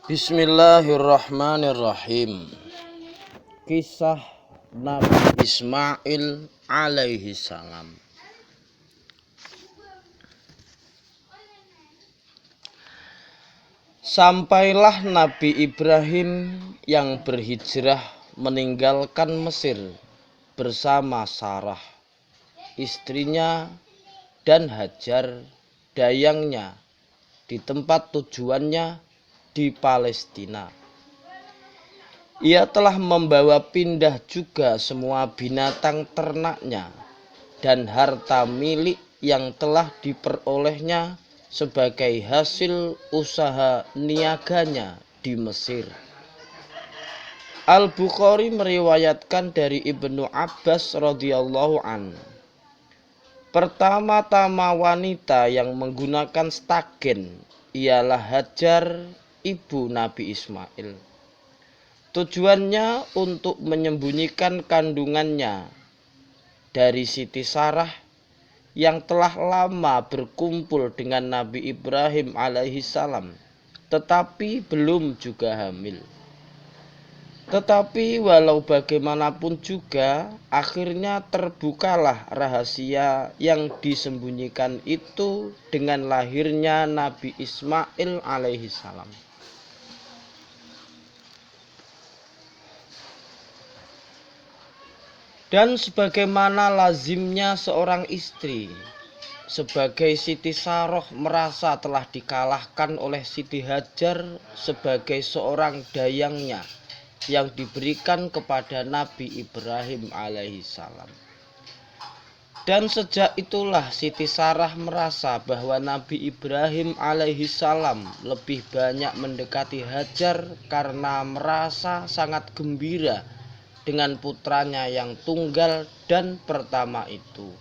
Bismillahirrahmanirrahim. Kisah Nabi Ismail alaihi salam. Sampailah Nabi Ibrahim yang berhijrah meninggalkan Mesir bersama Sarah, istrinya, dan Hajar, dayangnya, di tempat tujuannya di Palestina. Ia telah membawa pindah juga semua binatang ternaknya dan harta milik yang telah diperolehnya sebagai hasil usaha niaganya di Mesir. Al-Bukhari meriwayatkan dari Ibnu Abbas radhiyallahu an. Pertama-tama wanita yang menggunakan stagen ialah Hajar, ibu Nabi Ismail. Tujuannya untuk menyembunyikan kandungannya dari Siti Sarah yang telah lama berkumpul dengan Nabi Ibrahim alaihissalam, tetapi belum juga hamil. Tetapi walau bagaimanapun juga, akhirnya terbukalah rahasia yang disembunyikan itu dengan lahirnya Nabi Ismail alaihissalam. Dan sebagaimana lazimnya seorang istri, sebagai Siti Sarah merasa telah dikalahkan oleh Siti Hajar sebagai seorang dayangnya yang diberikan kepada Nabi Ibrahim alaihissalam. Dan sejak itulah Siti Sarah merasa bahwa Nabi Ibrahim alaihissalam lebih banyak mendekati Hajar karena merasa sangat gembira dengan putranya yang tunggal dan pertama itu.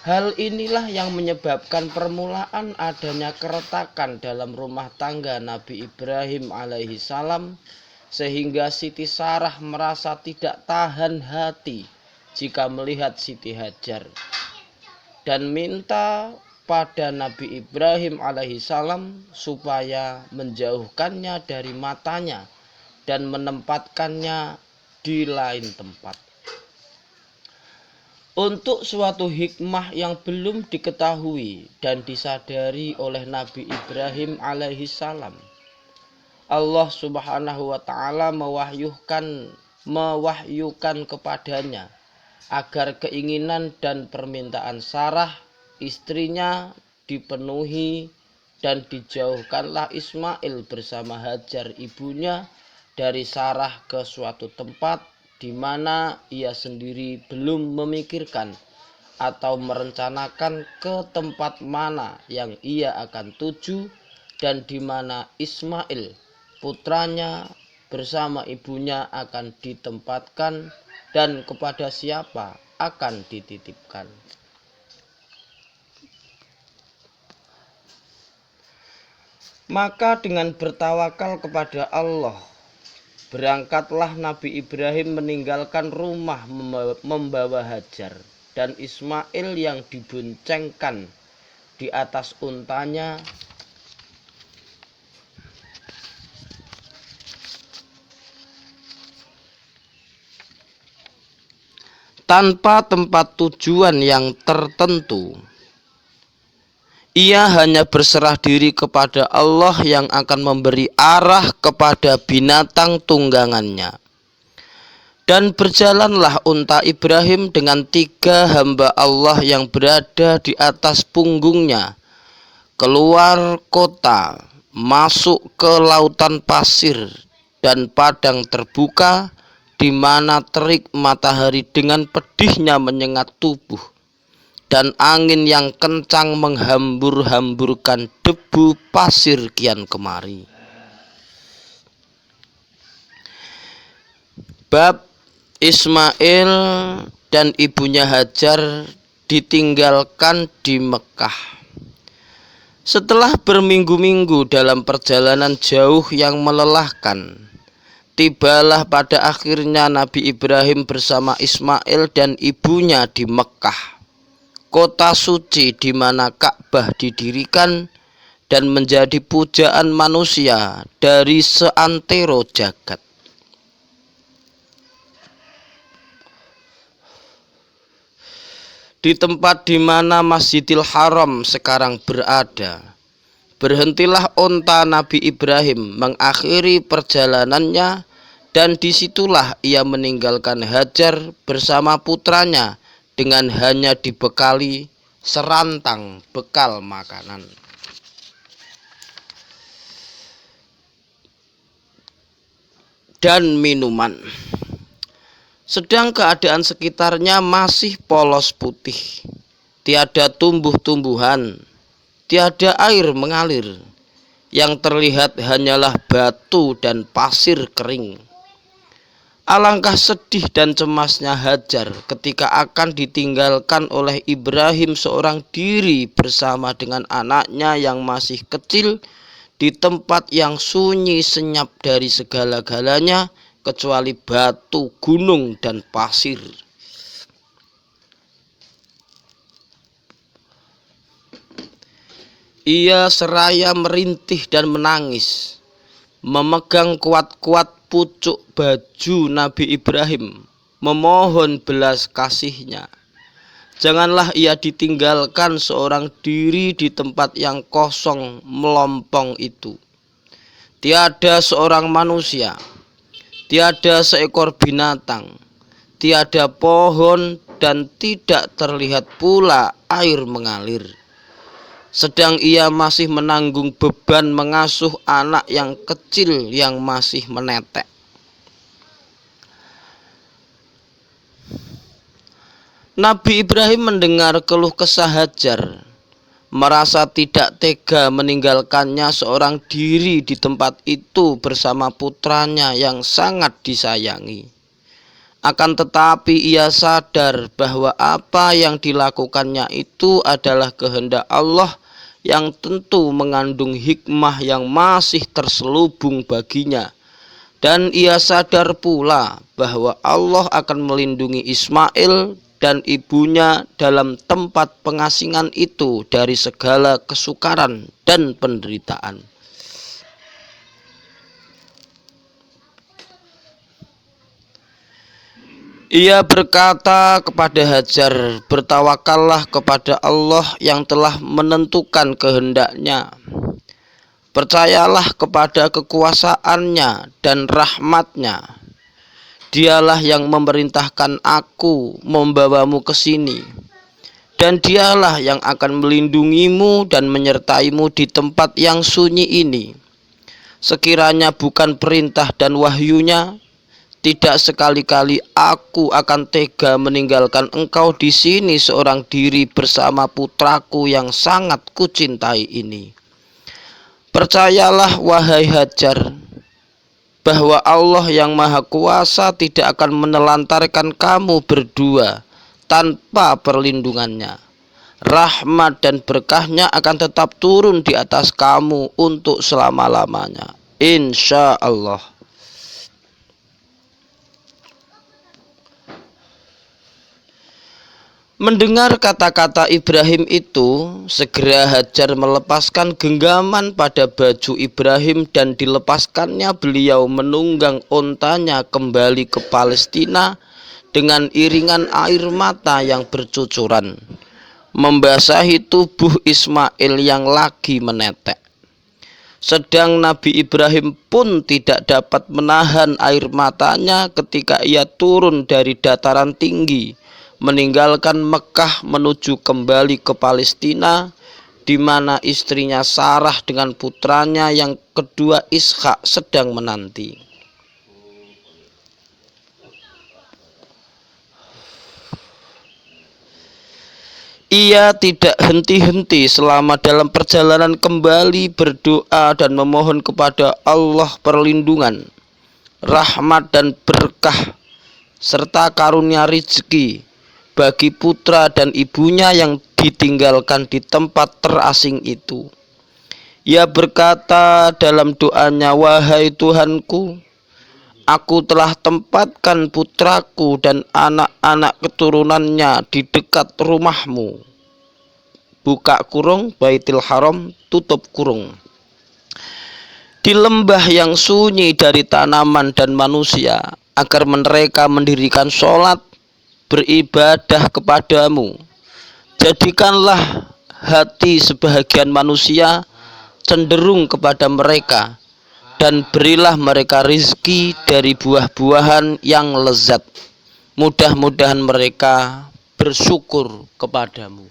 Hal inilah yang menyebabkan permulaan adanya keretakan dalam rumah tangga Nabi Ibrahim alaihissalam, sehingga Siti Sarah merasa tidak tahan hati jika melihat Siti Hajar dan minta pada Nabi Ibrahim alaihissalam supaya menjauhkannya dari matanya dan menempatkannya di lain tempat. Untuk suatu hikmah yang belum diketahui dan disadari oleh Nabi Ibrahim alaihissalam, Allah subhanahu wa ta'ala mewahyukan kepadanya agar keinginan dan permintaan Sarah, istrinya, dipenuhi dan dijauhkanlah Ismail bersama Hajar ibunya dari Sarah ke suatu tempat di mana ia sendiri belum memikirkan atau merencanakan ke tempat mana yang ia akan tuju dan di mana Ismail putranya bersama ibunya akan ditempatkan dan kepada siapa akan dititipkan. Maka dengan bertawakal kepada Allah, berangkatlah Nabi Ibrahim meninggalkan rumah membawa Hajar dan Ismail yang diboncengkan di atas untanya tanpa tempat tujuan yang tertentu. Ia hanya berserah diri kepada Allah yang akan memberi arah kepada binatang tunggangannya. Dan berjalanlah unta Ibrahim dengan 3 hamba Allah yang berada di atas punggungnya, keluar kota, masuk ke lautan pasir dan padang terbuka, di mana terik matahari dengan pedihnya menyengat tubuh, dan angin yang kencang menghambur-hamburkan debu pasir kian kemari. Bab Ismail dan ibunya Hajar ditinggalkan di Mekah. Setelah berminggu-minggu dalam perjalanan jauh yang melelahkan, tibalah pada akhirnya Nabi Ibrahim bersama Ismail dan ibunya di Mekah, kota suci di mana Ka'bah didirikan dan menjadi pujaan manusia dari seantero jagat. Di tempat di mana Masjidil Haram sekarang berada, berhentilah unta Nabi Ibrahim mengakhiri perjalanannya, dan disitulah ia meninggalkan Hajar bersama putranya dengan hanya dibekali serantang bekal makanan. Dan minuman. Sedang keadaan sekitarnya masih polos putih, tiada tumbuh-tumbuhan, tiada air mengalir, yang terlihat hanyalah batu dan pasir kering. Alangkah sedih dan cemasnya Hajar ketika akan ditinggalkan oleh Ibrahim seorang diri bersama dengan anaknya yang masih kecil di tempat yang sunyi senyap dari segala-galanya kecuali batu, gunung, dan pasir. Ia seraya merintih dan menangis, memegang kuat-kuat pucuk baju Nabi Ibrahim, memohon belas kasihnya. Janganlah ia ditinggalkan seorang diri di tempat yang kosong melompong itu. Tiada seorang manusia, tiada seekor binatang, tiada pohon, dan tidak terlihat pula air mengalir. Sedang ia masih menanggung beban mengasuh anak yang kecil yang masih menetek. Nabi Ibrahim mendengar keluh kesah Hajar, merasa tidak tega meninggalkannya seorang diri di tempat itu bersama putranya yang sangat disayangi. Akan tetapi ia sadar bahwa apa yang dilakukannya itu adalah kehendak Allah yang tentu mengandung hikmah yang masih terselubung baginya. Dan ia sadar pula bahwa Allah akan melindungi Ismail dan ibunya dalam tempat pengasingan itu dari segala kesukaran dan penderitaan. Ia berkata kepada Hajar, bertawakallah kepada Allah yang telah menentukan kehendaknya. Percayalah kepada kekuasaannya dan rahmatnya. Dialah yang memerintahkan aku membawamu ke sini, dan dialah yang akan melindungimu dan menyertaimu di tempat yang sunyi ini. Sekiranya bukan perintah dan wahyunya, tidak sekali-kali aku akan tega meninggalkan engkau di sini seorang diri bersama putraku yang sangat kucintai ini. Percayalah wahai Hajar, bahwa Allah yang Maha Kuasa tidak akan menelantarkan kamu berdua tanpa perlindungannya. Rahmat dan berkahnya akan tetap turun di atas kamu untuk selama-lamanya, insya Allah. Mendengar kata-kata Ibrahim itu, segera Hajar melepaskan genggaman pada baju Ibrahim dan dilepaskannya beliau menunggang untanya kembali ke Palestina dengan iringan air mata yang bercucuran, membasahi tubuh Ismail yang lagi menetek. Sedang Nabi Ibrahim pun tidak dapat menahan air matanya ketika ia turun dari dataran tinggi, meninggalkan Mekah menuju kembali ke Palestina, di mana istrinya Sarah dengan putranya yang kedua Ishak sedang menanti. Ia tidak henti-henti selama dalam perjalanan kembali berdoa dan memohon kepada Allah perlindungan, rahmat dan berkah, serta karunia rezeki bagi putra dan ibunya yang ditinggalkan di tempat terasing itu. Ia berkata dalam doanya, wahai Tuhanku, aku telah tempatkan putraku dan anak-anak keturunannya di dekat rumahmu. buka kurung, Baitul Haram, tutup kurung. Di lembah yang sunyi dari tanaman dan manusia, agar mereka mendirikan sholat, beribadah kepadamu. Jadikanlah hati sebahagian manusia cenderung kepada mereka, dan berilah mereka rizki dari buah-buahan yang lezat. Mudah-mudahan mereka bersyukur kepadamu.